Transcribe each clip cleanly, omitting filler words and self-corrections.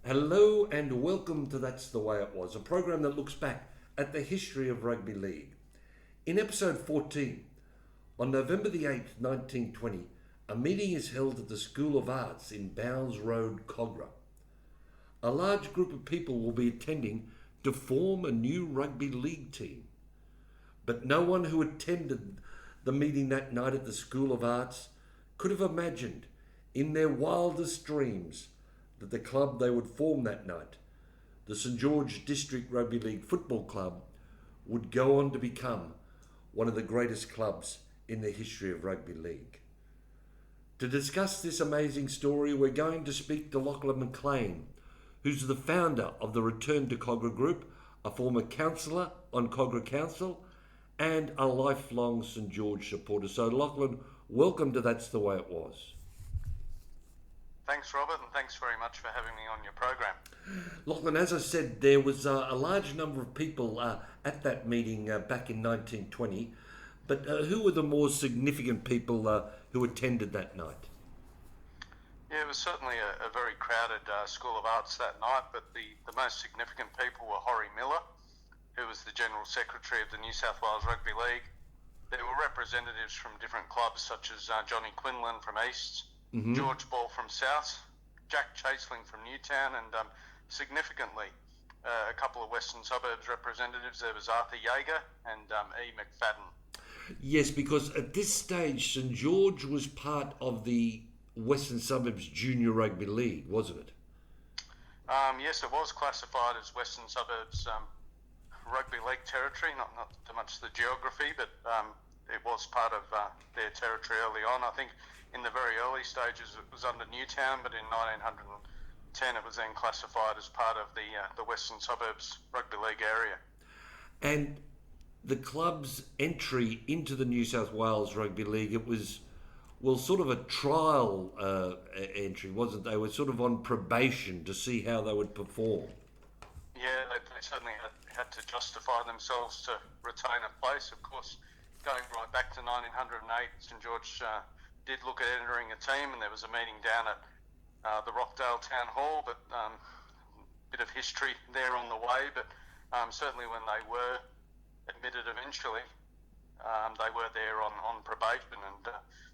Hello and welcome to That's the Way It Was, a program that looks back at the history of rugby league. In episode 14, on November the 8th, 1920, a meeting is held at the School of Arts in Bowns Road, Kogarah. A large group of people will be attending to form a new rugby league team. But no one who attended the meeting that night at the School of Arts could have imagined in their wildest dreams that the club they would form that night, the St.George District Rugby League Football Club, would go on to become one of the greatest clubs in the history of rugby league. To discuss this amazing story, we're going to speak to Lachlan McLean, who's the founder of the Return to Kogarah Group, a former councillor on Kogarah Council, and a lifelong St. George supporter. So Lachlan, welcome to That's the Way It Was. Thanks, Robert, and thanks very much for having me on your program. Lachlan, as I said, there was a large number of people at that meeting back in 1920, but who were the more significant people who attended that night? Yeah, it was certainly a very crowded School of Arts that night, but the most significant people were Horry Miller, who was the General Secretary of the New South Wales Rugby League. There were representatives from different clubs such as Johnny Quinlan from East, George Ball from South, Jack Chaseling from Newtown, and significantly a couple of Western Suburbs representatives. There was Arthur Yeager and E. McFadden. Yes, because at this stage, St. George was part of the Western Suburbs Junior Rugby League, wasn't it? Yes, it was classified as Western Suburbs Rugby League territory, not so much the geography, but it was part of their territory early on. I think in the very early stages it was under Newtown, but in 1910 it was then classified as part of the Western Suburbs Rugby League area. And the club's entry into the New South Wales Rugby League, it was, well, sort of a trial entry, wasn't it? They were sort of on probation to see how they would perform. Yeah, they certainly had to justify themselves to retain a place. Of course, going right back to 1908, St. George did look at entering a team, and there was a meeting down at the Rockdale Town Hall, but a bit of history there on the way. But certainly when they were admitted eventually, they were there on probation, and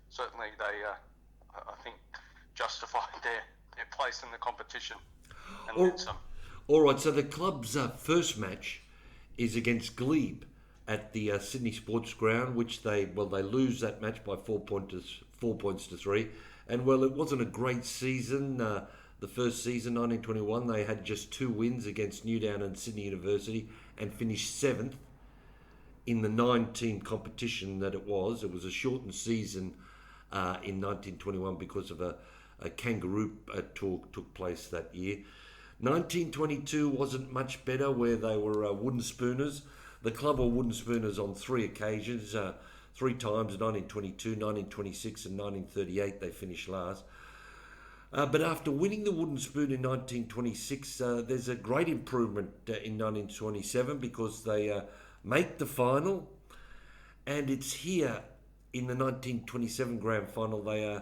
certainly they, I think, justified their place in the competition and then some. All right, so the club's first match is against Glebe at the Sydney Sports Ground, which they lose that match by 4 points to 3. And well, it wasn't a great season. The first season, 1921, they had just 2 wins against Newtown and Sydney University and finished 7th in the 9-team competition that it was. It was a shortened season in 1921 because of a kangaroo took place that year. 1922 wasn't much better, where they were wooden spooners. The club were wooden spooners on 3 occasions, 3 times, 1922, 1926 and 1938 they finished last. But after winning the wooden spoon in 1926, there's a great improvement in 1927 because they make the final, and it's here in the 1927 grand final they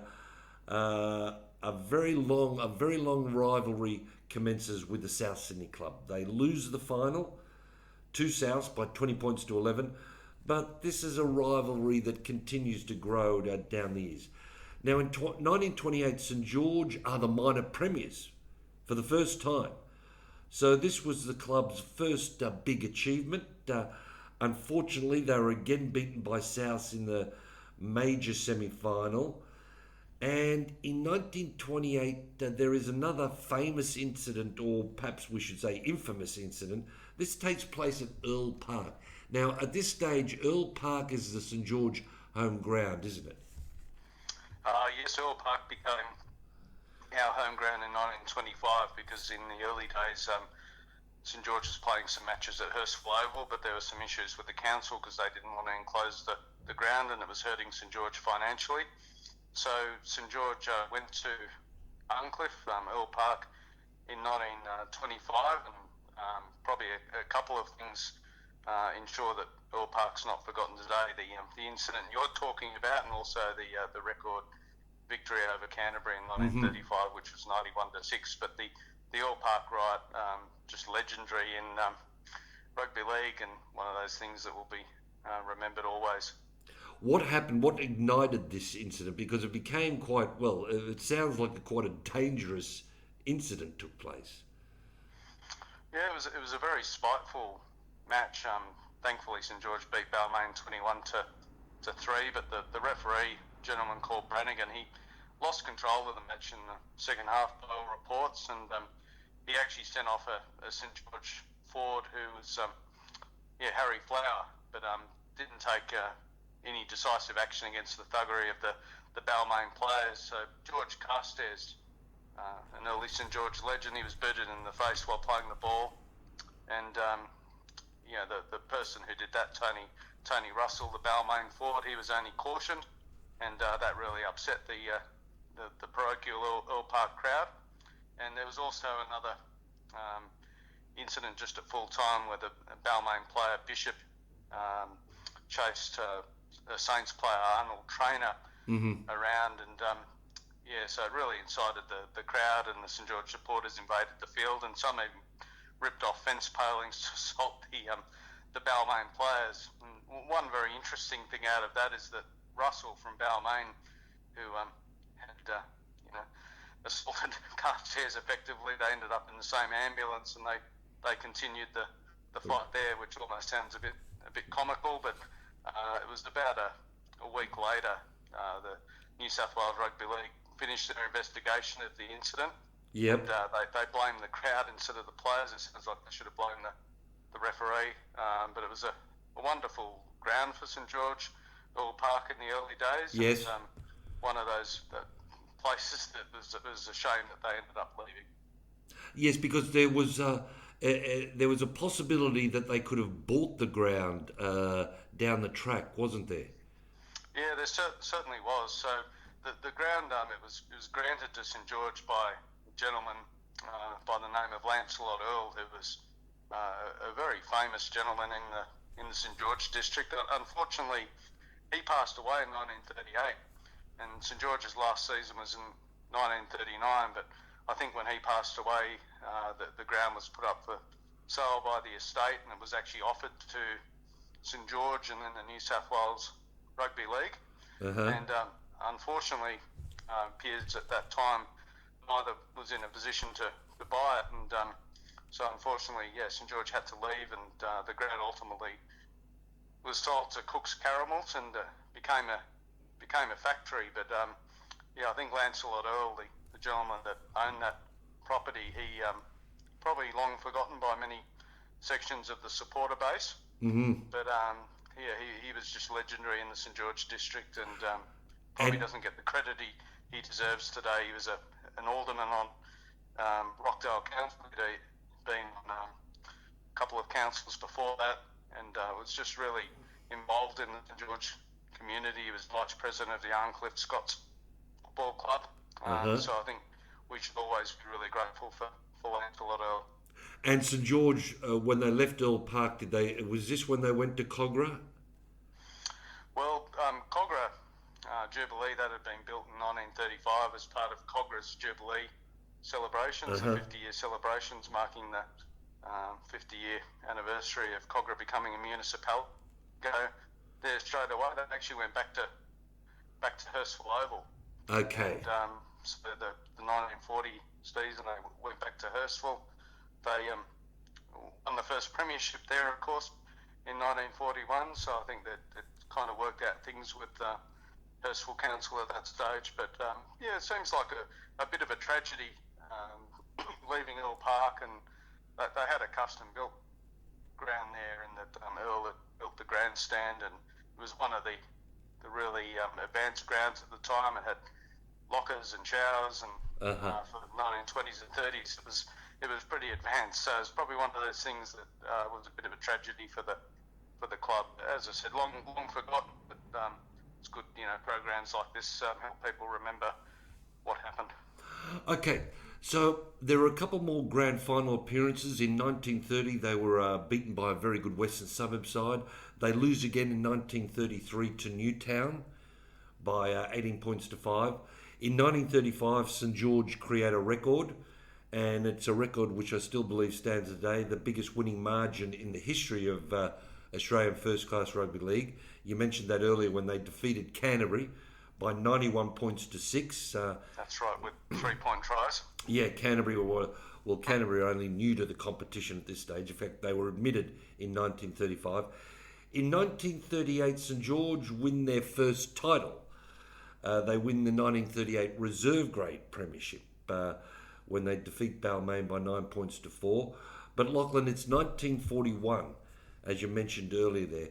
a very long rivalry commences with the South Sydney club. They lose the final to Souths by 20 points to 11, but this is a rivalry that continues to grow down the years. Now in 1928, St. George are the minor premiers for the first time. So this was the club's first big achievement. Unfortunately, they were again beaten by Souths in the major semi-final. And in 1928, there is another famous incident, or perhaps we should say infamous incident. This takes place at Earl Park. Now, at this stage, Earl Park is the St. George home ground, isn't it? Yes, Earl Park became our home ground in 1925 because in the early days, St. George was playing some matches at Hurstville Oval, but there were some issues with the council because they didn't want to enclose the ground, and it was hurting St. George financially. So St. George went to Arncliffe, Earl Park, in 1925, and probably a couple of things ensure that Earl Park's not forgotten today. The incident you're talking about, and also the record victory over Canterbury in 1935, which was 91-6. But the the All Park riot, just legendary in Rugby League, and one of those things that will be remembered always. What happened? What ignited this incident? Because it became quite, well, it sounds like quite a dangerous incident took place. Yeah, it was a very spiteful match. Thankfully, St. George beat Balmain 21 to 3, but the referee, a gentleman called Brannigan, he lost control of the match in the second half by all reports, and he actually sent off a St. George forward who was Harry Flower, but didn't take any decisive action against the thuggery of the Balmain players. So George Carstairs, an early St. George legend, he was booted in the face while playing the ball, and the person who did that, Tony Russell, the Balmain forward, he was only cautioned, and that really upset the parochial Earl Park crowd. And there was also another incident just at full time where the Balmain player Bishop chased a Saints player Arnold Trainer around, and so it really incited the crowd, and the St. George supporters invaded the field, and some even ripped off fence palings to assault the Balmain players. And one very interesting thing out of that is that Russell from Balmain, who had assaulted Carstairs effectively, they ended up in the same ambulance, and they continued the fight there, which almost sounds a bit comical, but it was about a week later the New South Wales Rugby League finished their investigation of the incident. Yep. And they blamed the crowd instead of the players. It sounds like they should have blamed the referee, but it was a wonderful ground for St. George Earl Park in the early days. Yes. And, one of those places that was a shame that they ended up leaving. Yes, because there was a possibility that they could have bought the ground down the track, wasn't there? Yeah, there certainly was. So the ground, it was granted to St. George by a gentleman by the name of Lancelot Earl, who was a very famous gentleman in the St. George district. Unfortunately, he passed away in 1938, and St. George's last season was in 1939. But I think when he passed away, the ground was put up for sale by the estate, and it was actually offered to St. George and then the New South Wales Rugby League. Uh-huh. And unfortunately, Piers at that time neither was in a position to buy it, and so unfortunately, St. George had to leave, and the ground ultimately was sold to Cook's Caramels and became a factory. But I think Lancelot Earl, the gentleman that owned that property, he probably long forgotten by many sections of the supporter base. Mm-hmm. But he was just legendary in the St. George district, and probably doesn't get the credit he deserves today. He was an alderman on Rockdale Council. He'd been on a couple of councils before that, and was just really involved in the St. George community. He was vice president of the Arncliffe Scots Football Club. So I think we should always be really grateful for Lancelot Earl. And St. George, when they left Earl Park, was this when they went to Kogarah? Well, Kogarah Jubilee, that had been built in 1935 as part of Kogarah's Jubilee celebrations, the 50-year celebrations marking the 50-year anniversary of Kogarah becoming a municipality. Go there straight away. They actually went back to Hurstville Oval. Okay. And so the 1940 season, they went back to Hurstville. They won the first premiership there, of course, in 1941. So I think that it kind of worked out things with Hurstville Council at that stage. But it seems like a bit of a tragedy leaving Earl Park, and they had a custom-built ground there, and that Earl had built the grandstand, and it was one of the really advanced grounds at the time. It had lockers and showers, and for the 1920s and 30s, it was pretty advanced. So it's probably one of those things that was a bit of a tragedy for the club. As I said, long forgotten, but it's good, programs like this help people remember what happened. Okay, so there were a couple more grand final appearances. In 1930, they were beaten by a very good Western Suburb side. They lose again in 1933 to Newtown by 18 points to 5. In 1935, St. George create a record and it's a record which I still believe stands today, the biggest winning margin in the history of Australian First Class Rugby League. You mentioned that earlier when they defeated Canterbury by 91 points to 6. That's right, with 3-point tries. Yeah, Canterbury are only new to the competition at this stage. In fact, they were admitted in 1935. In 1938, St. George win their first title. They win the 1938 Reserve Grade Premiership when they defeat Balmain by 9 points to 4. But Lachlan, it's 1941, as you mentioned earlier there.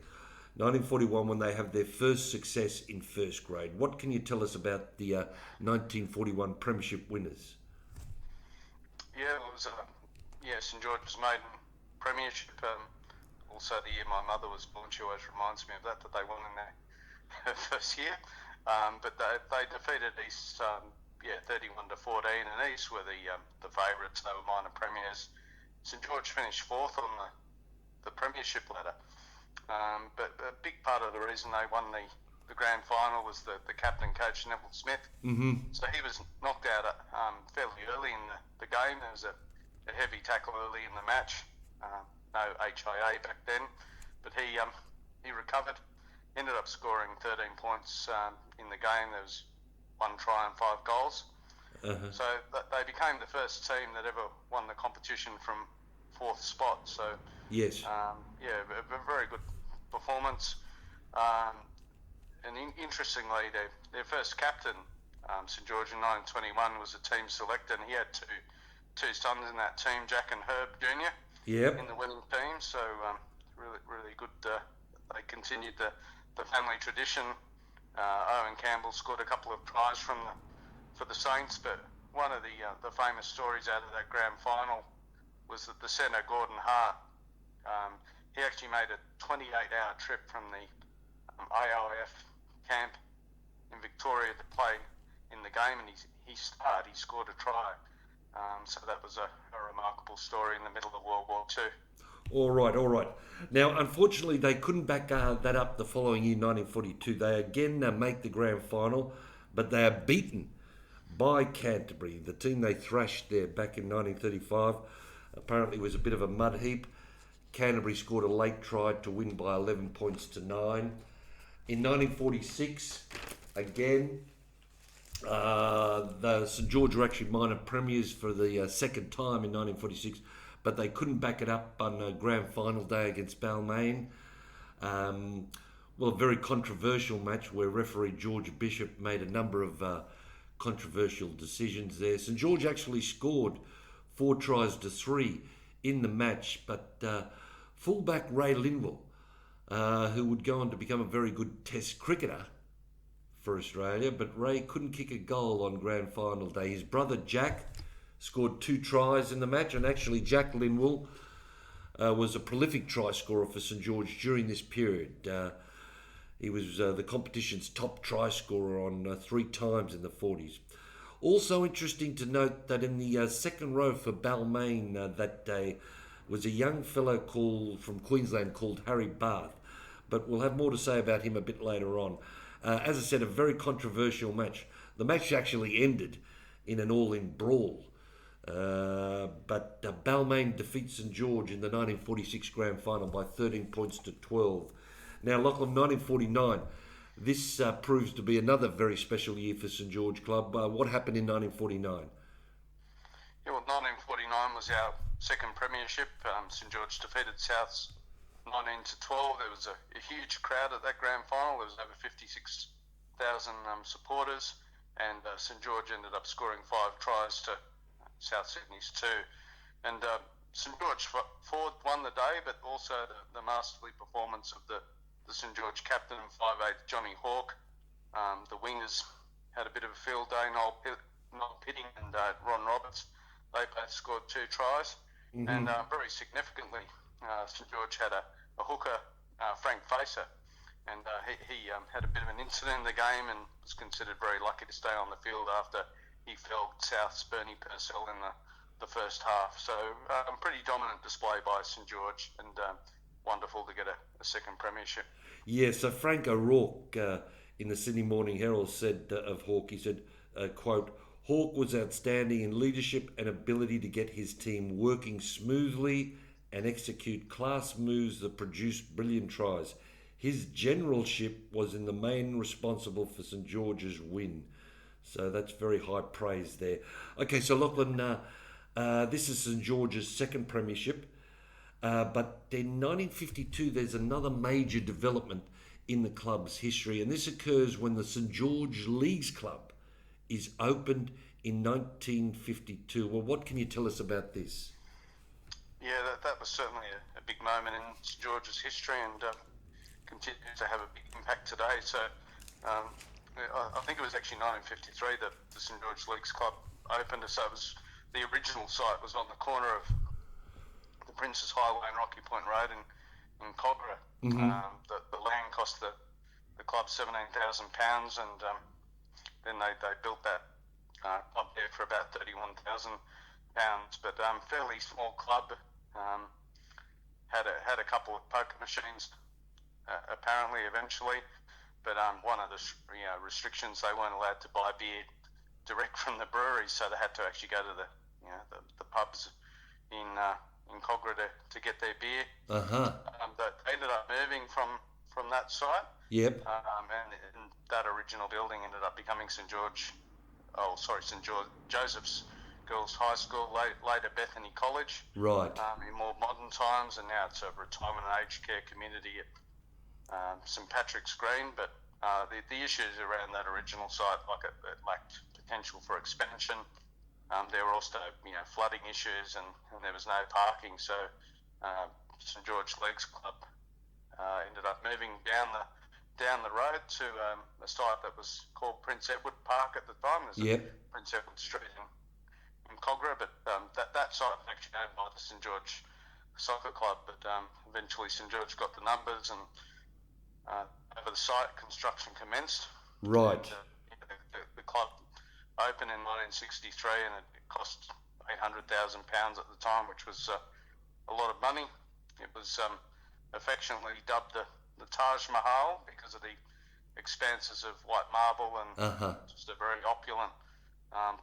1941 when they have their first success in first grade. What can you tell us about the 1941 Premiership Winners? Yeah, it was St. George's maiden premiership. Also, the year my mother was born, she always reminds me of that they won in their first year. But they defeated East, 31 to 14, and East were the favourites. They were minor premiers. St. George finished fourth on the premiership ladder. But a big part of the reason they won the grand final was the captain coach Neville Smith. Mm-hmm. So he was knocked out fairly early in the game. There was a heavy tackle early in the match. No HIA back then, but he recovered. Ended up scoring 13 points in the game. There was 1 try and 5 goals. Uh-huh. So they became the first team that ever won the competition from 4th spot. So yes, a very good performance. And interestingly, their first captain, St. George in 1921, was a team select, and he had two sons in that team, Jack and Herb Jr. Yep. in the winning team. So really good. They continued the family tradition. Owen Campbell scored a couple of tries for the Saints, but one of the famous stories out of that grand final was that the centre, Gordon Hart, he actually made a 28-hour trip from the AIF camp in Victoria to play in the game, and he scored a try. So that was a remarkable story in the middle of World War II. All right. Now, unfortunately, they couldn't back that up the following year, 1942. They again make the grand final, but they are beaten by Canterbury, the team they thrashed there back in 1935. Apparently, it was a bit of a mud heap. Canterbury scored a late try to win by 11 points to 9. In 1946, again, the St. George were actually minor premiers for the second time in 1946, but they couldn't back it up on grand final day against Balmain. A very controversial match where referee George Bishop made a number of controversial decisions there. St. George actually scored 4 tries to 3 in the match, but fullback Ray Linwell, who would go on to become a very good Test cricketer for Australia, but Ray couldn't kick a goal on grand final day. His brother Jack scored 2 tries in the match, and actually Jack Linwell was a prolific try scorer for St. George during this period. He was the competition's top try scorer on 3 times in the 40s. Also interesting to note that in the second row for Balmain that day was a young fellow from Queensland called Harry Barth, but we'll have more to say about him a bit later on. As I said, a very controversial match. The match actually ended in an all-in brawl. But Balmain defeats St. George in the 1946 grand final by 13 points to 12. Now, Lachlan, 1949, this proves to be another very special year for St. George Club. What happened in 1949? Yeah, well, 1949 was our second premiership. St. George defeated Souths 19 to 12. There was a huge crowd at that grand final. There was over 56,000 supporters, and St. George ended up scoring 5 tries to South Sydney's 2. And St. George forward won the day, but also the masterly performance of the St. George captain and 5'8" Johnny Hawke. The wingers had a bit of a field day. Noel Pitting and Ron Roberts, they both scored 2 tries. Mm-hmm. And very significantly, St. George had a hooker, Frank Facer, and he had a bit of an incident in the game and was considered very lucky to stay on the field after he felled South's Bernie Purcell in the first half. So pretty dominant display by St. George, and wonderful to get a second premiership. Yeah, so Frank O'Rourke in the Sydney Morning Herald said of Hawke, he said, quote, Hawke was outstanding in leadership and ability to get his team working smoothly and execute class moves that produced brilliant tries. His generalship was in the main responsible for St. George's win. So that's very high praise there. Okay, so Lachlan, this is St. George's second premiership. But in 1952, there's another major development in the club's history, and this occurs when the St. George Leagues Club is opened in 1952. Well, what can you tell us about this? Yeah, that was certainly a big moment in St. George's history, and continues to have a big impact today. So I think it was actually 1953 that the St. George Leagues Club opened. So it was, the original site was on the corner of the Prince's Highway and Rocky Point Road in Kogarah. Mm-hmm. The land cost the club £17,000, and then they built that club there for about £31,000. But fairly small club. Had a couple of poker machines apparently eventually, but one of the restrictions, they weren't allowed to buy beer direct from the brewery, so they had to actually go to the pubs in Kogarah to get their beer. But they ended up moving from that site. Yep. And that original building ended up becoming St. Joseph's Girls High School, later Bethany College. Right. In more modern times, and now it's a retirement aged care community at St. Patrick's Green. But the issues around that original site, like it lacked potential for expansion. There were also flooding issues, and there was no parking. So St. George Leagues Club ended up moving down the road to a site that was called Prince Edward Park at the time. There's Prince Edward Street in Kogarah, but that site was actually owned by the St. George Soccer Club. But eventually St. George got the numbers, and over the site, construction commenced. Right. And, the club opened in 1963, and it cost £800,000 at the time, which was a lot of money. It was affectionately dubbed the Taj Mahal because of the expanses of white marble and just a very opulent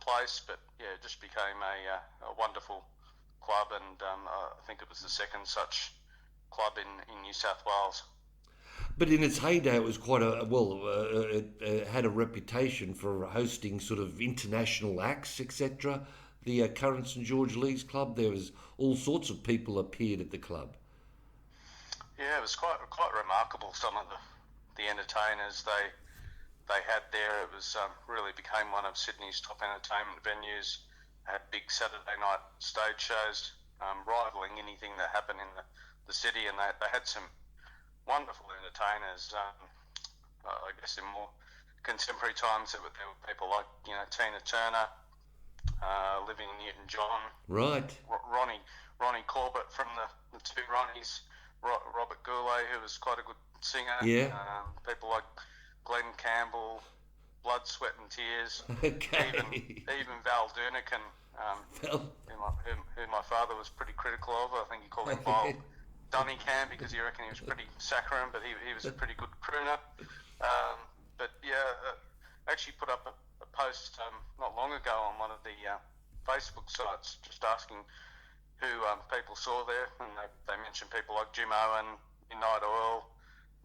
place. But yeah, it just became a wonderful club, and I think it was the second such club in New South Wales. But in its heyday, it was quite it had a reputation for hosting sort of international acts, etc. The current St. George Leagues Club, there was all sorts of people appeared at the club. Yeah, it was quite remarkable. Some of the entertainers they had there. It was really became one of Sydney's top entertainment venues. Had big Saturday night stage shows, rivaling anything that happened in the city, and they had some wonderful entertainers. I guess in more contemporary times, there were people like Tina Turner, living in Newton John, right? Ronnie Corbett from the two Ronnies, Robert Goulet, who was quite a good singer. Yeah. People like Glenn Campbell, Blood, Sweat and Tears. Okay. Even Val Durnican, who my father was pretty critical of. I think he called him Bob Dunnicam because he reckoned he was pretty saccharine, but he was a pretty good crooner. But yeah, actually put up a post not long ago on one of the Facebook sites just asking who people saw there, and they mentioned people like Jim Owen, Midnight Oil,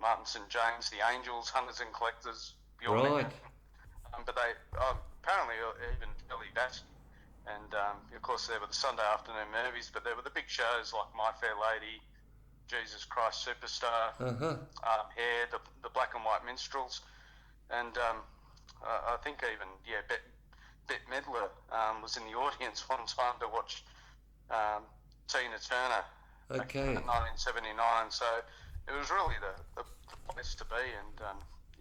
Martin St. James, the Angels, Hunters and Collectors, Bjorn. Right. But they apparently even Billy Bass, and of course there were the Sunday afternoon movies, but there were the big shows like My Fair Lady, Jesus Christ Superstar, Hair, the Black and White Minstrels, and I think even Bette Midler was in the audience one time to watch Tina Turner back in 1979. So it was really the place to be, and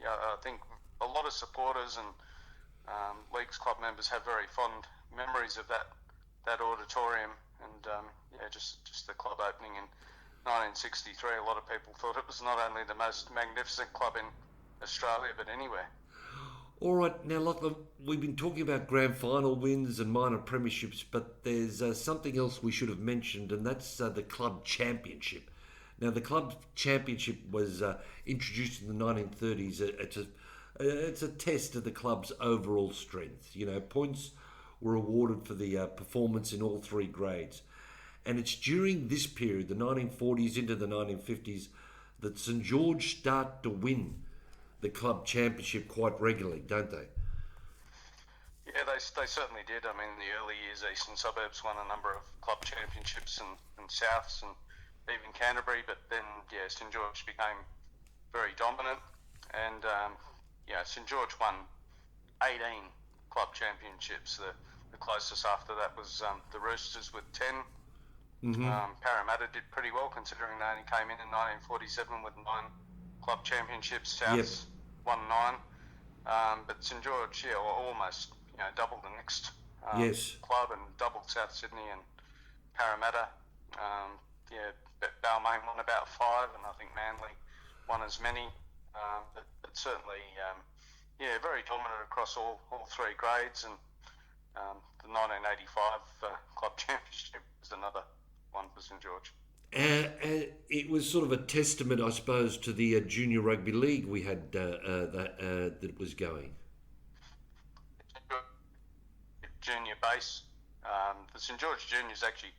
I think a lot of supporters and Leagues Club members have very fond memories of that auditorium, and just the club opening in 1963. A lot of people thought it was not only the most magnificent club in Australia, but anywhere. All right, now Lachlan, we've been talking about grand final wins and minor premierships, but there's something else we should have mentioned, and that's the club championship. Now, the club championship was introduced in the 1930s. It's a test of the club's overall strength. Points were awarded for the performance in all three grades. And it's during this period, the 1940s into the 1950s, that St. George start to win the club championship quite regularly, don't they? Yeah, they certainly did. I mean, in the early years, Eastern Suburbs won a number of club championships and Souths and even Canterbury, but then, yeah, St. George became very dominant. And, St. George won 18 club championships. The closest after that was the Roosters with 10. Parramatta did pretty well considering they only came in 1947 with 9 club championships. Souths won 9. But St. George, almost doubled the next club and doubled South Sydney and Parramatta. Balmain won about 5, and I think Manly won as many. But certainly, very dominant across all three grades. And the 1985 club championship was another one for St. George. It was sort of a testament, I suppose, to the junior rugby league we had that was going. Junior base. The St. George Juniors actually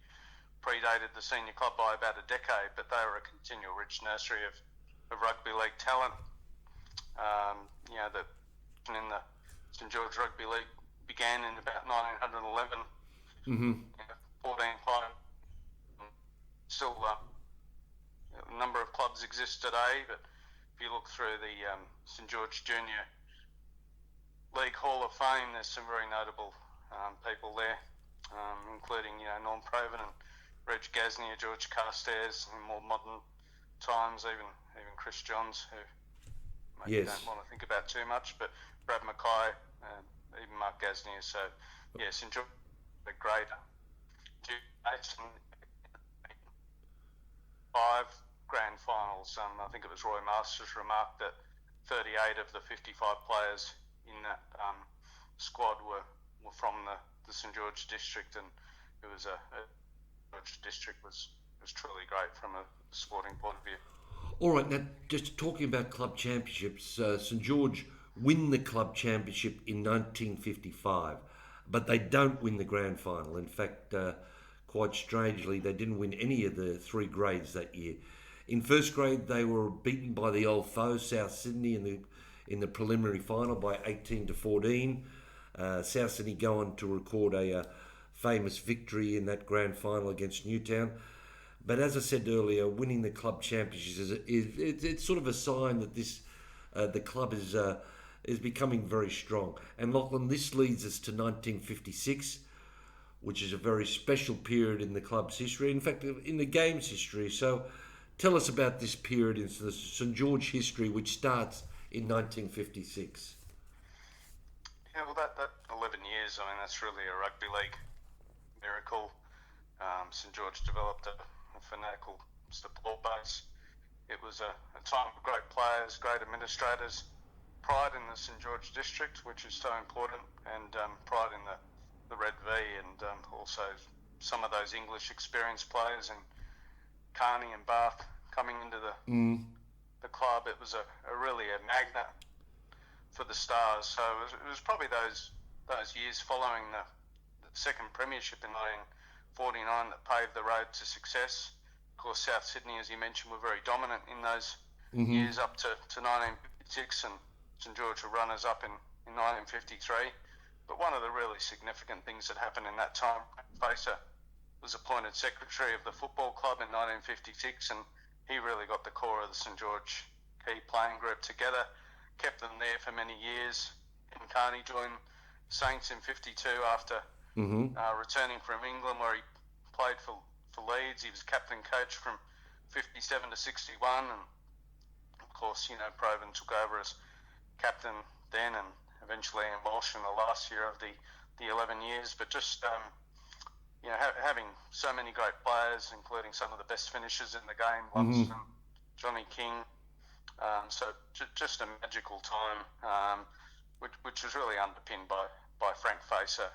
predated the senior club by about a decade, but they were a continual rich nursery of rugby league talent. That in the St. George Rugby League began in about 1911. 14 players. Still, a number of clubs exist today, but if you look through the St. George Junior League Hall of Fame, there's some very notable people there, including Norm Proven and Reg Gasnier, George Carstairs, in more modern times, even Chris Johns, who maybe don't want to think about too much, but Brad Mackay, even Mark Gasnier. So, St. George, a great 5 grand finals. I think it was Roy Masters remarked that 38 of the 55 players in that squad were from the St. George district, and it was George district was truly great from a sporting point of view. All right, now just talking about club championships, St. George win the club championship in 1955, but they don't win the grand final. In fact, quite strangely, they didn't win any of the 3 grades that year. In first grade, they were beaten by the old foe, South Sydney, in the preliminary final by 18-14. South Sydney go on to record a famous victory in that grand final against Newtown. But as I said earlier, winning the club championships it's sort of a sign that the club is becoming very strong. And Lachlan, this leads us to 1956, which is a very special period in the club's history. In fact, in the game's history. So, tell us about this period in the St. George history, which starts in 1956. Yeah, well, that 11 years, I mean, that's really a rugby league miracle. St. George developed a fanatical support base. It was a time of great players, great administrators, pride in the St. George district, which is so important, and pride in the Red V, and also some of those English experienced players in Carney and Bath coming into the club. It was really a magnet for the Stars. So it was probably those years following the second premiership in 1949 that paved the road to success. Of course, South Sydney, as you mentioned, were very dominant in those years up to 1956, and St. George were runners-up in 1953. But one of the really significant things that happened in that time, Facer was appointed secretary of the football club in 1956, and he really got the core of the St. George key playing group together, kept them there for many years. And Carney joined Saints in 52 after returning from England, where he played for Leeds. He was captain coach from 57 to 61, and of course, Proven took over as captain then, and eventually Ian Walsh in the last year of the 11 years. But just having so many great players, including some of the best finishers in the game, Lunston, Johnny King. So just a magical time, which was really underpinned by Frank Facer,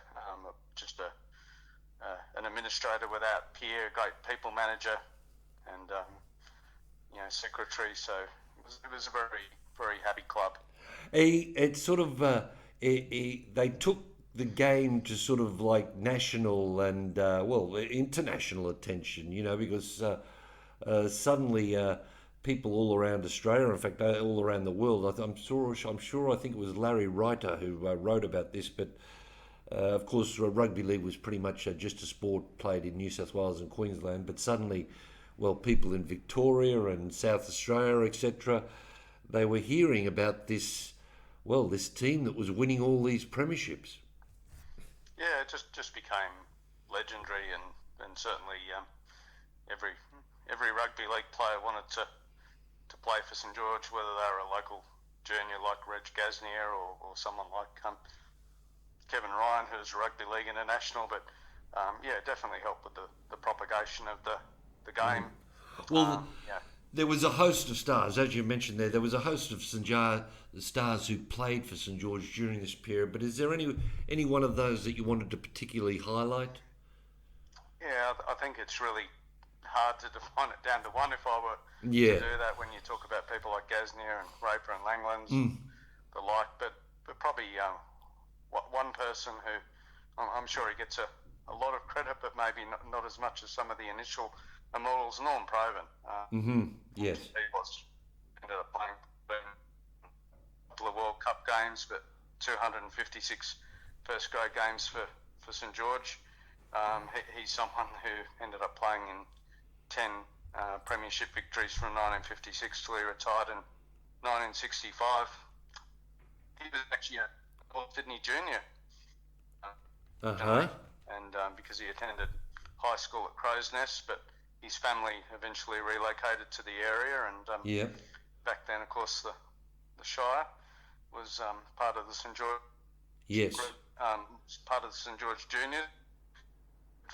just an administrator without peer, a great people manager, and secretary. So it was a very, very happy club. It's sort of they took the game to sort of like national and international attention, because suddenly people all around Australia, in fact, all around the world. I think it was Larry Reiter who wrote about this, but of course, rugby league was pretty much just a sport played in New South Wales and Queensland. But suddenly, people in Victoria and South Australia, etc., they were hearing about this team that was winning all these premierships. Yeah, it just became legendary, and certainly every rugby league player wanted to play for St George, whether they were a local junior like Reg Gasnier or someone like Kevin Ryan, who's a rugby league international. But it definitely helped with the propagation of the game. Well, there was a host of stars, as you mentioned there. There was a host of stars who played for St George during this period. But is there any one of those that you wanted to particularly highlight? Yeah, I think it's really hard to define it down to one. If I were to do that, when you talk about people like Gasnier and Raper and Langlands, the like, but probably one person who I'm sure he gets a lot of credit, but maybe not as much as some of the initial immortals. Norm Provan. Yes. He ended up playing a couple of World Cup games, but 256 first grade games for St George. He's someone who ended up playing in 10 Premiership victories from 1956 till he retired in 1965. He was actually a Sydney junior. And because he attended high school at Crow's Nest, but his family eventually relocated to the area, and back then, of course, the Shire was part of the St George. Yes. Part of the St George Junior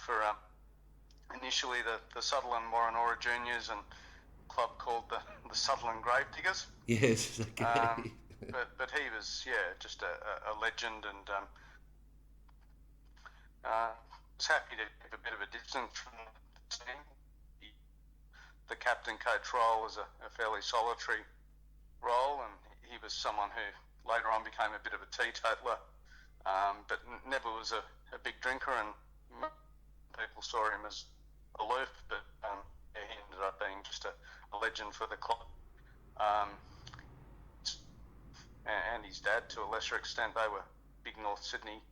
for initially the Sutherland Moranora Juniors and a club called the Sutherland Gravediggers. Yes. Okay. But he was just a legend, and was happy to keep a bit of a distance from the team. The captain coach role was a fairly solitary role, and he was someone who later on became a bit of a teetotaler, but never was a big drinker, and people saw him as aloof, but he ended up being just a legend for the club. And his dad, to a lesser extent, they were big North Sydney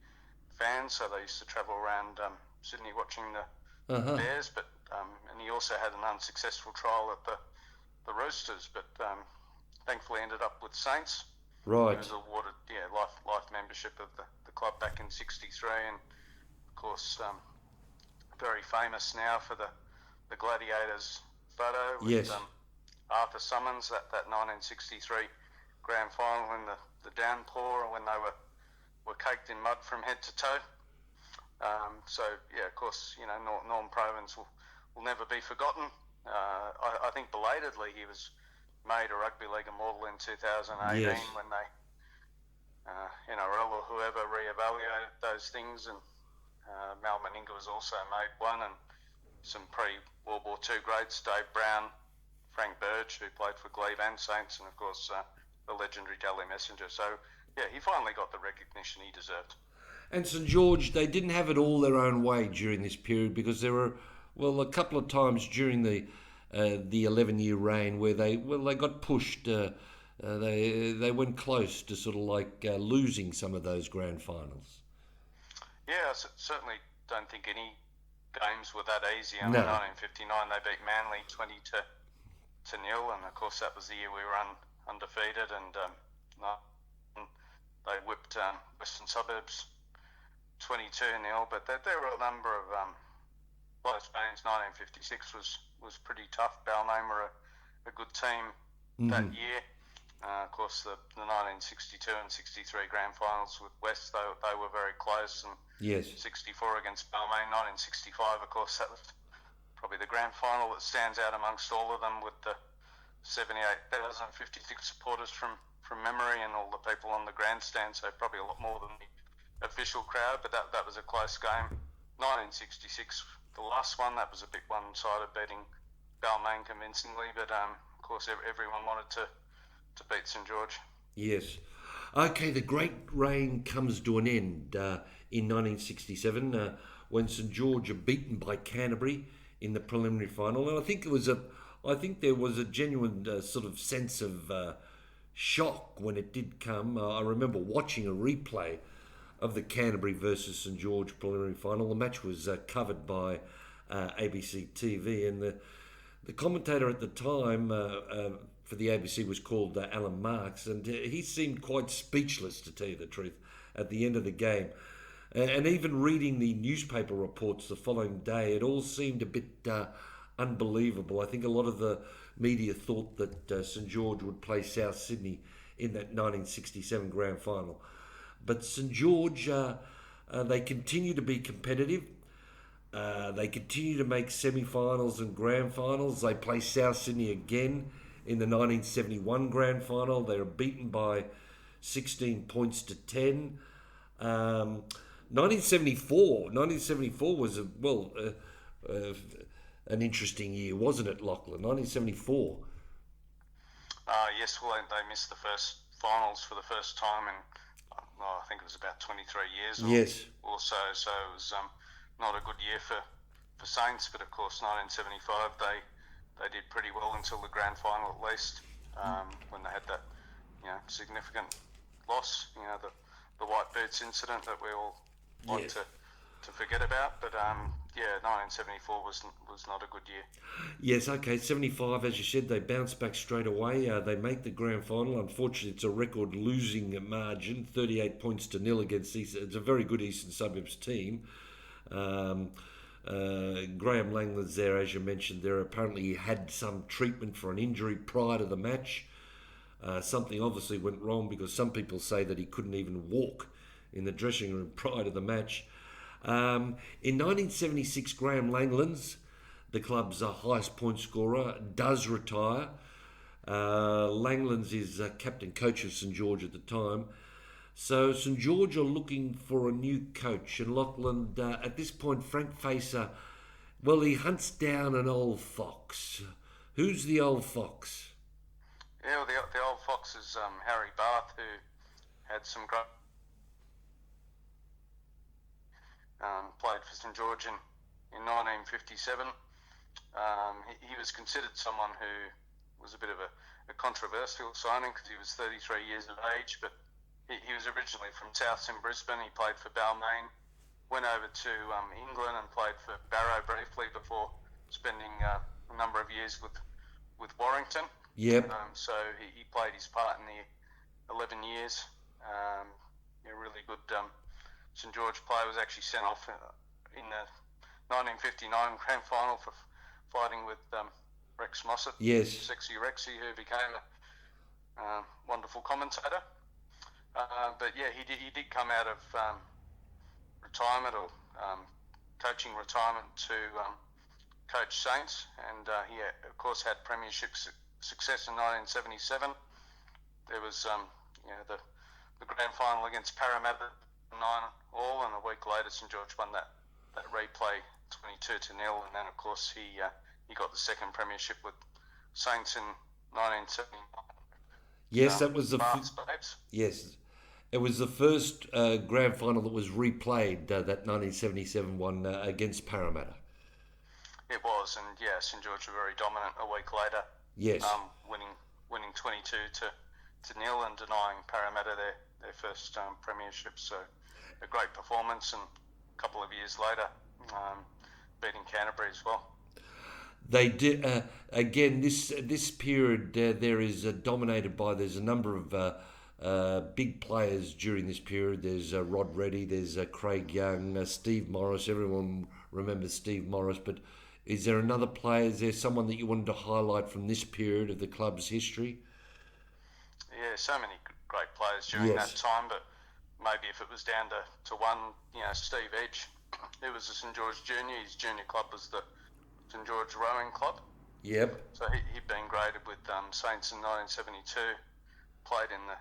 fans, so they used to travel around Sydney watching the Bears, but and he also had an unsuccessful trial at the Roosters, but thankfully ended up with Saints. Right. He was awarded life membership of the club back in '63, and of course very famous now for the Gladiators photo with Arthur Summons, that 1963 grand final in the downpour when they were caked in mud from head to toe. Of course, Norm Provins will never be forgotten. I think belatedly he was made a Rugby League immortal in 2018 when they, NRL or whoever reevaluated those things, and Mal Meninga was also made one, and some pre-World War II greats, Dave Brown, Frank Burge, who played for Glebe and Saints, and of course the legendary Daly Messenger. So, he finally got the recognition he deserved. And St George, they didn't have it all their own way during this period, because there were, a couple of times during the 11-year reign where they got pushed. They went close to sort of like losing some of those grand finals. Yeah, I certainly don't think any games were that easy. In 1959, they beat Manly 20-0, and of course that was the year we were undefeated, and they whipped Western Suburbs 22-0. But there were a number of close games. 1956 was pretty tough. Balmain were a good team that year. Of course, the 1962 and 63 grand finals with West, they were very close. And 64 against Balmain. 1965, of course, that was probably the grand final that stands out amongst all of them, with the 78,056 supporters from memory, and all the people on the grandstand, so probably a lot more than the official crowd, but that was a close game. 1966, the last one, that was a bit one-sided, beating Balmain convincingly, but of course everyone wanted to beat St George. Yes. Okay, the great reign comes to an end in 1967 when St George are beaten by Canterbury in the preliminary final, and I think there was a genuine sort of sense of shock when it did come. I remember watching a replay of the Canterbury versus St George preliminary final. The match was covered by ABC TV, and the commentator at the time for the ABC was called Alan Marks, and he seemed quite speechless, to tell you the truth, at the end of the game. And even reading the newspaper reports the following day, it all seemed a bit unbelievable. I think a lot of the media thought that St George would play South Sydney in that 1967 grand final. But St George, they continue to be competitive. They continue to make semi-finals and grand finals. They play South Sydney again in the 1971 grand final. They were beaten by 16 points to 10. 1974 was an interesting year, wasn't it, Lachlan? 1974. Yes, well, they missed the first finals for the first time in, I think it was about 23 years. Yes. Or so. So it was not a good year for Saints, but of course 1975 they did pretty well until the grand final at least, when they had that significant loss, the white boots incident that we all like to forget about. But 1974 was not a good year. Yes, okay, 75, as you said, they bounced back straight away. They make the grand final. Unfortunately, it's a record losing margin, 38 points to nil against it's a very good Eastern Suburbs team. Graham Langland's there, as you mentioned there. Apparently he had some treatment for an injury prior to the match. Something obviously went wrong, because some people say that he couldn't even walk in the dressing room prior to the match. In 1976, Graham Langlands, the club's highest point scorer, does retire. Langlands is captain coach of St George at the time. So St George are looking for a new coach, and Lachlan, at this point, Frank Facer, well, he hunts down an old fox. Who's the old fox? Yeah, well, the old fox is Harry Barth, who had some great played for St George in 1957. He was considered someone who was a bit of a controversial signing, because he was 33 years of age, but he was originally from South in Brisbane. He played for Balmain, went over to England and played for Barrow briefly before spending a number of years with Warrington. Yep. So he played his part in the 11 years. Really good St George player. Was actually sent off in the 1959 grand final for fighting with Rex Mossett. Yes. Sexy Rexy, who became a wonderful commentator. But yeah, he did come out of retirement, or coaching retirement, to coach Saints, and he of course had premiership success in 1977. There was the grand final against Parramatta, 9-all, and a week later St George won that replay 22-0, and then of course he got the second premiership with Saints in 1979. Yes, that was the yes. It was the first grand final that was replayed, that 1977 one against Parramatta. It was, and yeah, St George were very dominant a week later. Yes. Winning 22-0 and denying Parramatta their first premiership. So a great performance, and a couple of years later, beating Canterbury as well. They did again. This period there is dominated by. There's a number of big players during this period. There's Rod Reddy. There's Craig Young, Steve Morris. Everyone remembers Steve Morris. But is there another player? Is there someone that you wanted to highlight from this period of the club's history? Yeah, so many great players during that time. But maybe if it was down to one, Steve Edge, who was a St George junior. His junior club was the St George Rowing Club. Yep. So he'd been graded with Saints in 1972. Played in the...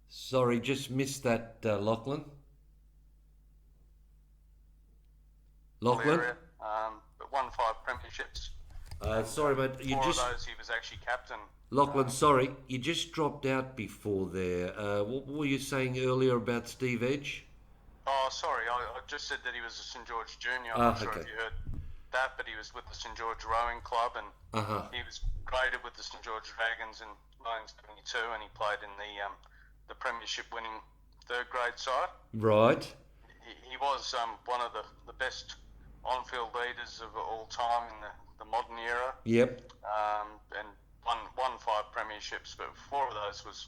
Sorry, just missed that, Lachlan. Area, but won 5 premierships Sorry, mate. You Four just of those he was actually captain. Lachlan. Sorry, you just dropped out before there. What were you saying earlier about Steve Edge? Oh, sorry, I just said that he was a St. George junior. I'm not sure Okay. if you heard that, but he was with the St. George rowing club, and he was graded with the St. George Dragons in 1972, and he played in the Premiership winning third grade side. Right. He was one of the best on-field leaders of all time in the modern era. Yep. And won 5 premierships, but 4 of those was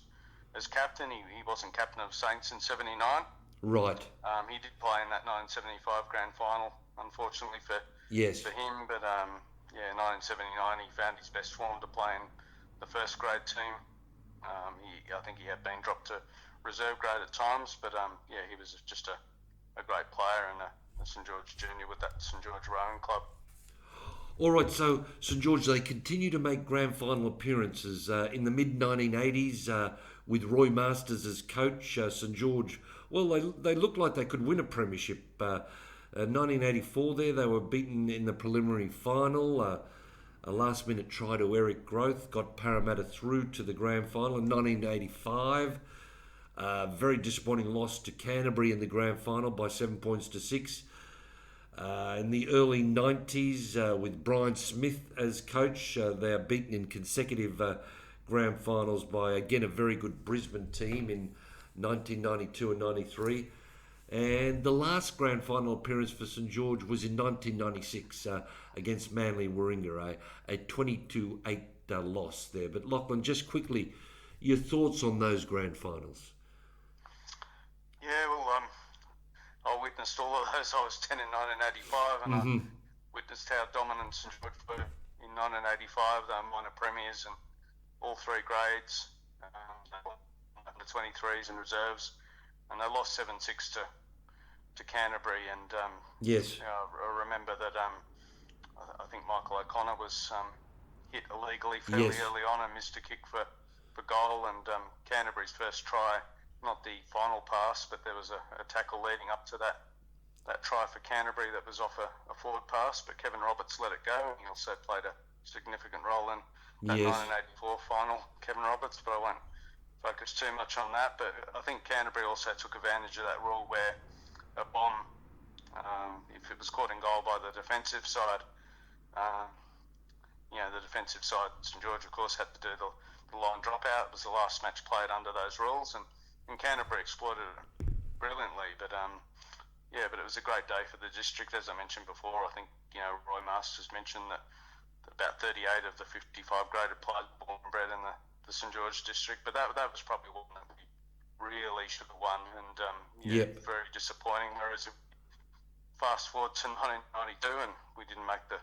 as captain. He wasn't captain of Saints in '79. Right. He did play in that 1975 grand final, unfortunately for him. But 1979 he found his best form to play in the first grade team. I think he had been dropped to reserve grade at times, but he was just a great player and a St. George junior with that St. George rowing club. All right, so St. George, they continue to make grand final appearances. In the mid-1980s, with Roy Masters as coach, St. George, well, they looked like they could win a premiership. 1984 there, they were beaten in the preliminary final. A last-minute try to Eric Groth got Parramatta through to the grand final. In 1985, very disappointing loss to Canterbury in the grand final by 7 points to 6. In the early 90s, with Brian Smith as coach, they are beaten in consecutive grand finals by, again, a very good Brisbane team in 1992 and 93. And the last grand final appearance for St. George was in 1996 against Manly Warringah, a 22-8 loss there. But Lachlan, just quickly, your thoughts on those grand finals? Yeah, well, I witnessed all of those. I was 10 in 1985, and I witnessed how dominant St. George were in 1985. They won the premiers in all 3 grades, the 23s and reserves, and they lost 7-6 to Canterbury. And I remember that I think Michael O'Connor was hit illegally fairly early on and missed a kick for goal, and Canterbury's first try, not the final pass, but there was a tackle leading up to that try for Canterbury that was off a forward pass, but Kevin Roberts let it go. He also played a significant role in that 1984 final, Kevin Roberts, but I won't focus too much on that. But I think Canterbury also took advantage of that rule where a bomb, if it was caught in goal by the defensive side, the defensive side, St. George, of course, had to do the line dropout. It was the last match played under those rules, and Canterbury exploited it brilliantly. But but it was a great day for the district, as I mentioned before. I think Roy Masters mentioned that about 38 of the 55 graded players were born and bred in the St. George district, but that was probably one that we really should have won, and very disappointing. Whereas fast forward to 1992, and we didn't make the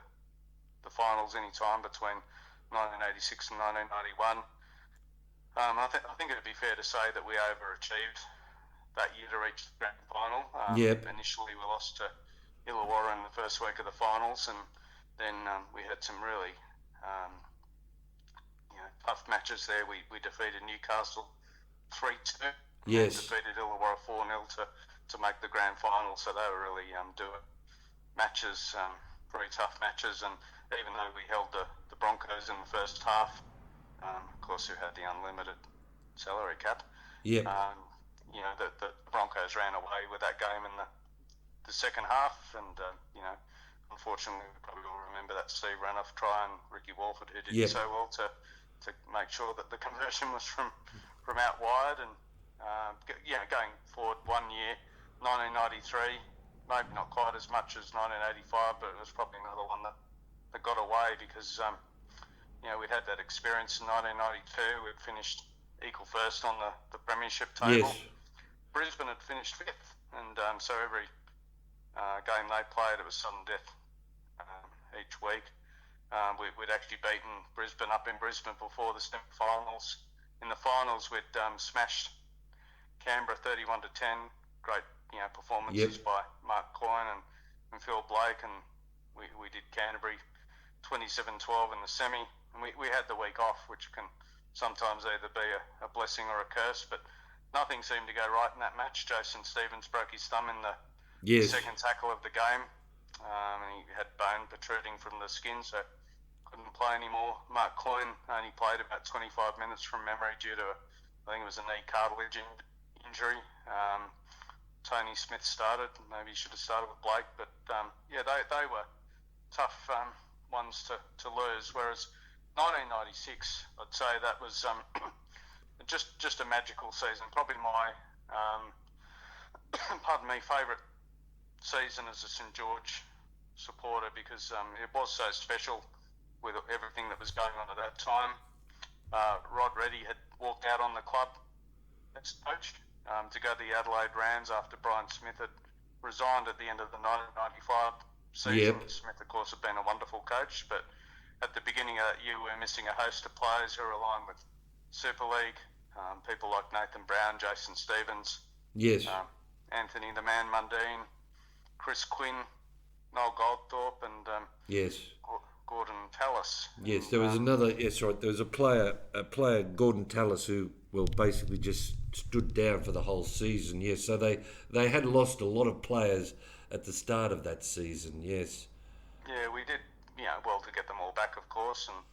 finals any time between 1986 and 1991. I think it would be fair to say that we overachieved that year to reach the grand final. Initially, we lost to Illawarra in the first week of the finals, and then we had some really tough matches there. We defeated Newcastle 3-2. Yes. And defeated Illawarra 4-0 to make the grand final. So they were really doing matches, very tough matches. And even though we held the Broncos in the first half, of course, who had the unlimited salary cap. The Broncos ran away with that game in the second half, and unfortunately, we probably all remember that Steve Renouf try and Ricky Walford, who did so well to make sure that the conversion was from out wide. And going forward 1 year, 1993, maybe not quite as much as 1985, but it was probably another one that got away because we'd had that experience in 1992. We'd finished equal first on the Premiership table. Yes. Brisbane had finished 5th, and so every game they played, it was sudden death each week. We'd actually beaten Brisbane up in Brisbane before the semi-finals. In the finals, we'd smashed Canberra 31-10. Great performances by Mark Coyne and Phil Blake, and we did Canterbury 27-12 in the semi. And we had the week off, which can sometimes either be a blessing or a curse, but nothing seemed to go right in that match. Jason Stevens broke his thumb in the second tackle of the game, and he had bone protruding from the skin, so couldn't play anymore. Mark Coyne only played about 25 minutes from memory due to, I think it was a knee cartilage injury. Tony Smith started. Maybe he should have started with Blake, but they were tough ones to lose. Whereas 1996, I'd say that was just a magical season. Probably my favourite season as a St. George supporter, because it was so special with everything that was going on at that time. Rod Reddy had walked out on the club as coach to go to the Adelaide Rams after Brian Smith had resigned at the end of the 1995 season. Yep. Smith, of course, had been a wonderful coach, but at the beginning of that year, we were missing a host of players who were aligned with Super League. People like Nathan Brown, Jason Stevens, Yes. Anthony the Man Mundine, Chris Quinn, Noel Goldthorpe, and Yes. Gordon Tallis. Yes, there was another. Yes, right. There was a player, Gordon Tallis, who basically just stood down for the whole season. Yes, so they had lost a lot of players at the start of that season. Yes. Yeah, we did. Well, to get them all back, of course, and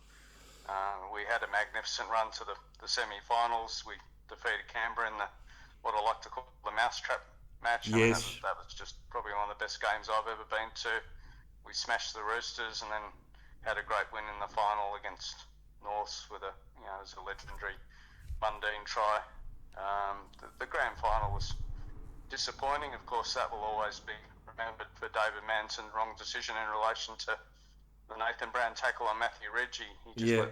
we had a magnificent run to the semi-finals. We defeated Canberra in what I like to call the mousetrap match. Yes. I mean, that was just probably one of the best games I've ever been to. We smashed the Roosters and then had a great win in the final against Norths with it was a legendary Mundine try. The grand final was disappointing. Of course, that will always be remembered for David Manson, wrong decision in relation to the Nathan Brown tackle on Matthew Ridge. He just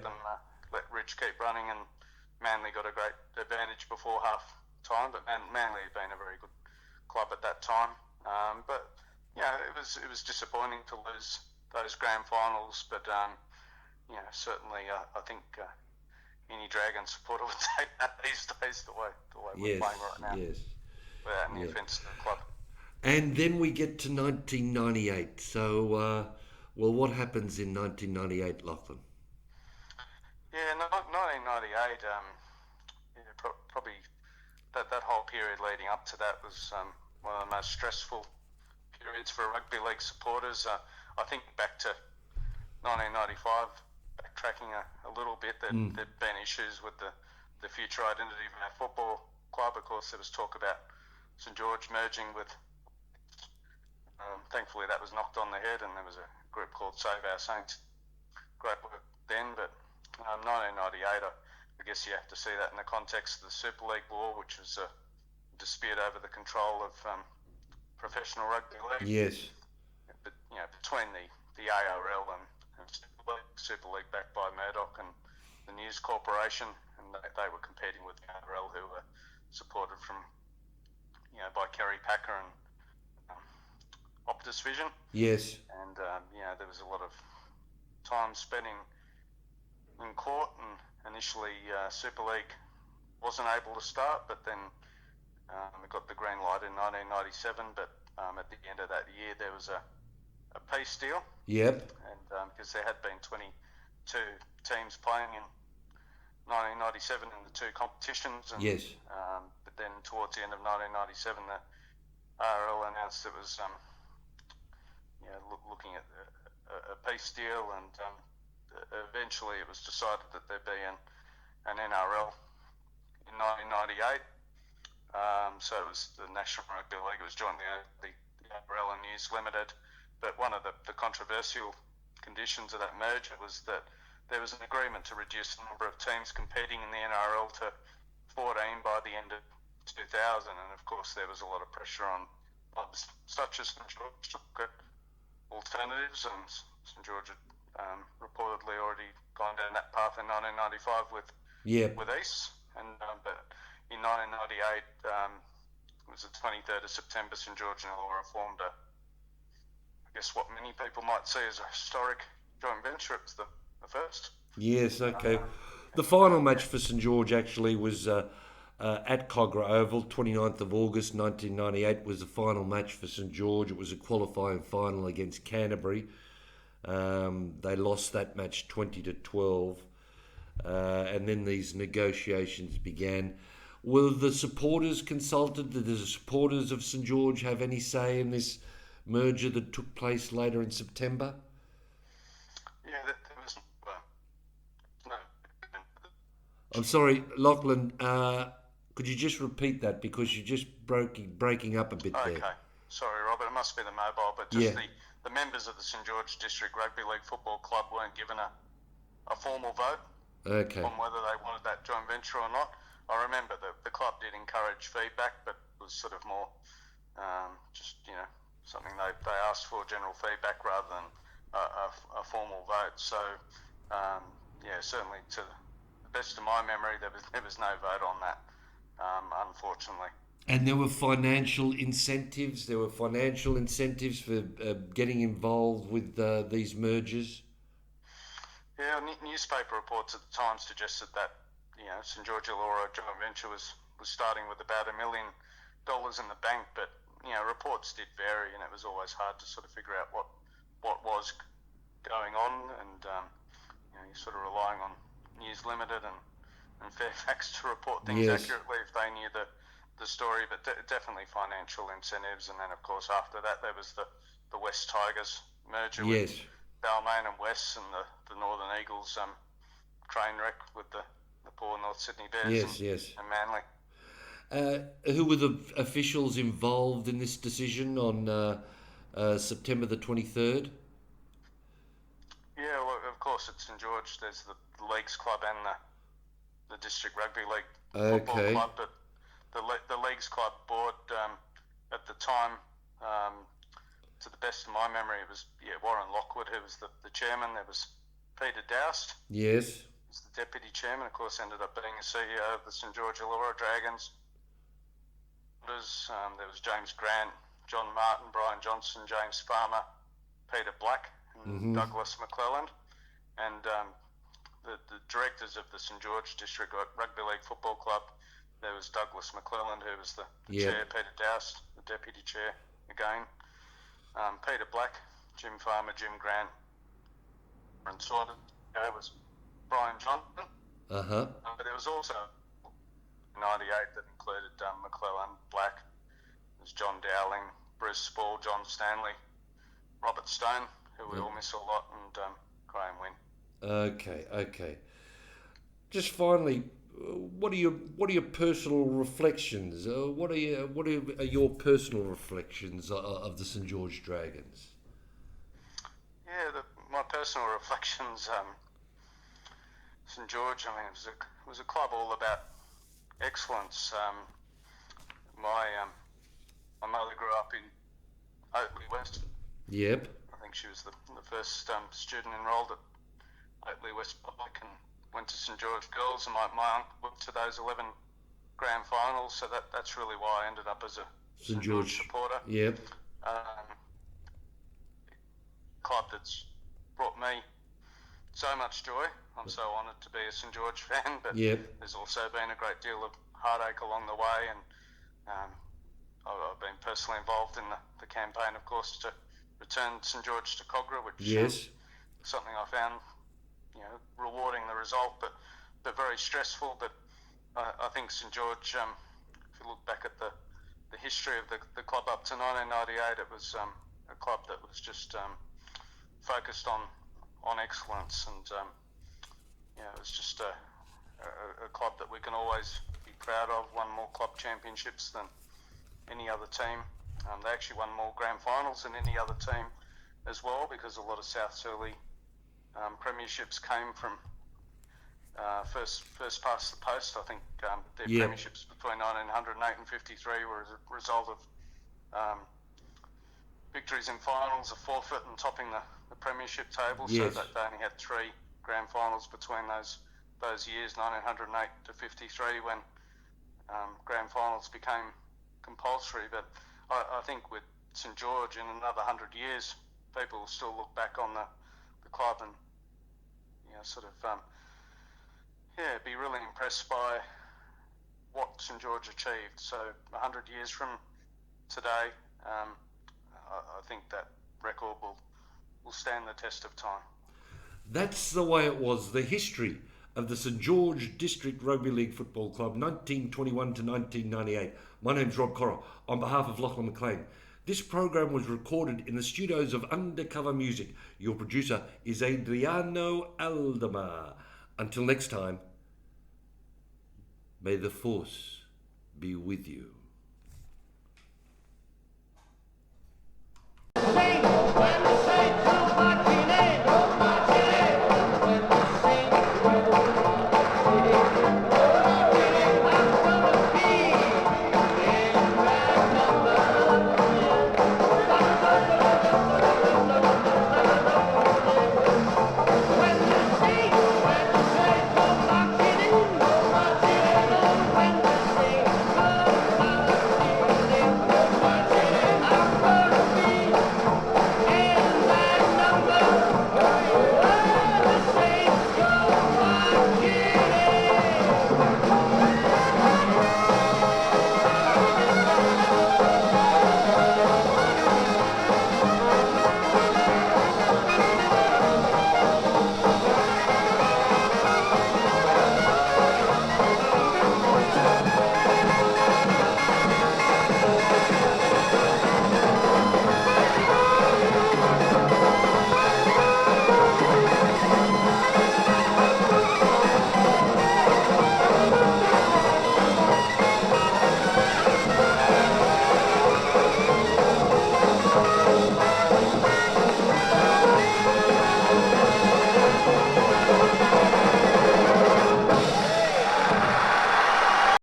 let Ridge keep running, and Manly got a great advantage before half time. But Manly had been a very good club at that time. But it was disappointing to lose those grand finals. But certainly I think any Dragon supporter would take that these days, the way we're playing right now. Yes. Without any offence to the club. And then we get to 1998. So, what happens in 1998, Lachlan? Yeah, 1998. Probably that whole period leading up to that was one of the most stressful periods for rugby league supporters. I think back to 1995, backtracking a little bit, there'd been issues with the future identity of our football club. Of course, there was talk about St. George merging with. Thankfully, that was knocked on the head, and there was a group called Save Our Saints. Great work then, but 1998, I guess you have to see that in the context of the Super League war, which was a dispute over the control of professional rugby league. Yes. But between the ARL and Super League backed by Murdoch and the News Corporation, and they were competing with the ARL, who were supported from by Kerry Packer and Optus Vision. Yes. And there was a lot of time spent in court, and initially Super League wasn't able to start, but then we got the green light in 1997. But at the end of that year, there was a peace deal. Yep. And because there had been 22 teams playing in 1997 in the two competitions. And, yes. But then towards the end of 1997, the RL announced it was looking at a peace deal, and eventually it was decided that there'd be an NRL in 1998. So it was the National Rugby League. It was jointly the NRL and News Limited. But one of the controversial conditions of that merger was that there was an agreement to reduce the number of teams competing in the NRL to 14 by the end of 2000. And of course, there was a lot of pressure on clubs such as St. George to look at alternatives. And St. George had reportedly already gone down that path in 1995 with East. And but in 1998, it was the 23rd of September, St. George and Illawarra formed I guess what many people might see as a historic joint venture. It was the first. Yes, okay. The final match for St. George actually was at Kogarah Oval, 29th of August 1998 was the final match for St. George. It was a qualifying final against Canterbury. They lost that match 20-12. And then these negotiations began. Were the supporters consulted? Did the supporters of St. George have any say in this merger that took place later in September? Yeah, there was I'm sorry, Lachlan. Could you just repeat that because you're just breaking up a bit there? Okay. Sorry, Robert. It must be the mobile, but just Yeah. the members of the St. George District Rugby League Football Club weren't given a formal vote Okay. on whether they wanted that joint venture or not. I remember the club did encourage feedback, but it was sort of more just, something they asked for, general feedback rather than a formal vote. So, certainly to the best of my memory, there was no vote on that, unfortunately. And there were financial incentives. There were financial incentives for getting involved with these mergers. Yeah, newspaper reports at the time suggested that St. George Illawarra joint venture was starting with about $1 million in the bank, but reports did vary, and it was always hard to sort of figure out what was going on, and you're sort of relying on News Limited and Fairfax to report things Yes. accurately if they knew the story, but definitely financial incentives. And then of course after that there was the West Tigers merger Yes. with Balmain and West, and the Northern Eagles train wreck with the poor North Sydney Bears Yes. and Manly. Who were the officials involved in this decision on September the 23rd? Yeah, well, of course at St. George there's the Leagues Club and the District Rugby League Football Okay. Club, but the Leagues Club board at the time, to the best of my memory, it was Warren Lockwood who was the chairman. There was Peter Doust, Yes. who was the deputy chairman, of course ended up being a CEO of the St. George Illawarra Dragons. There was James Grant, John Martin, Brian Johnson, James Farmer, Peter Black, and Douglas McClelland. And the directors of the St. George District Rugby League Football Club, there was Douglas McClelland, who was the chair, Peter Doust, the deputy chair again, Peter Black, Jim Farmer, Jim Grant, and sort of was Brian Johnson. But there was also 98 that included McClelland, Black, there was John Dowling, Bruce Spall, John Stanley, Robert Stone, who we all miss a lot, and Graham Wynn. Okay. Just finally, what are your personal reflections? What are your personal reflections of the St. George Dragons? Yeah, my personal reflections. St. George, I mean, it was a club all about excellence. My mother grew up in Oatley West. Yep. I think she was the first student enrolled at Oatley West Public, and went to St. George Girls, and my uncle went to those 11 grand finals, so that's really why I ended up as a St. George supporter. Yep. Club that's brought me so much joy. I'm so honoured to be a St. George fan, but there's also been a great deal of heartache along the way, and I've been personally involved in the campaign, of course, to return St. George to Kogarah, which something I found rewarding the result, but very stressful. But I think St. George, if you look back at the history of the club up to 1998, it was a club that was just focused on excellence, and it was just a club that we can always be proud of. Won more club championships than any other team. They actually won more grand finals than any other team as well, because a lot of South's early premierships came from first past the post. I think their premierships between 1908 and 53 were as a result of victories in finals, a forfeit, and topping the premiership table. So that they only had 3 grand finals between those years, 1908 to 53, when grand finals became compulsory. But I think with St. George, in another 100 years, people will still look back on the club and be really impressed by what St. George achieved. So 100 years from today, I think that record will stand the test of time. That's the way it was. The history of the St. George District Rugby League Football Club, 1921 to 1998. My name's Rob Corra, on behalf of Lachlan McLean. This program was recorded in the studios of Undercover Music. Your producer is Adriano Aldemar. Until next time, May the Force be with you.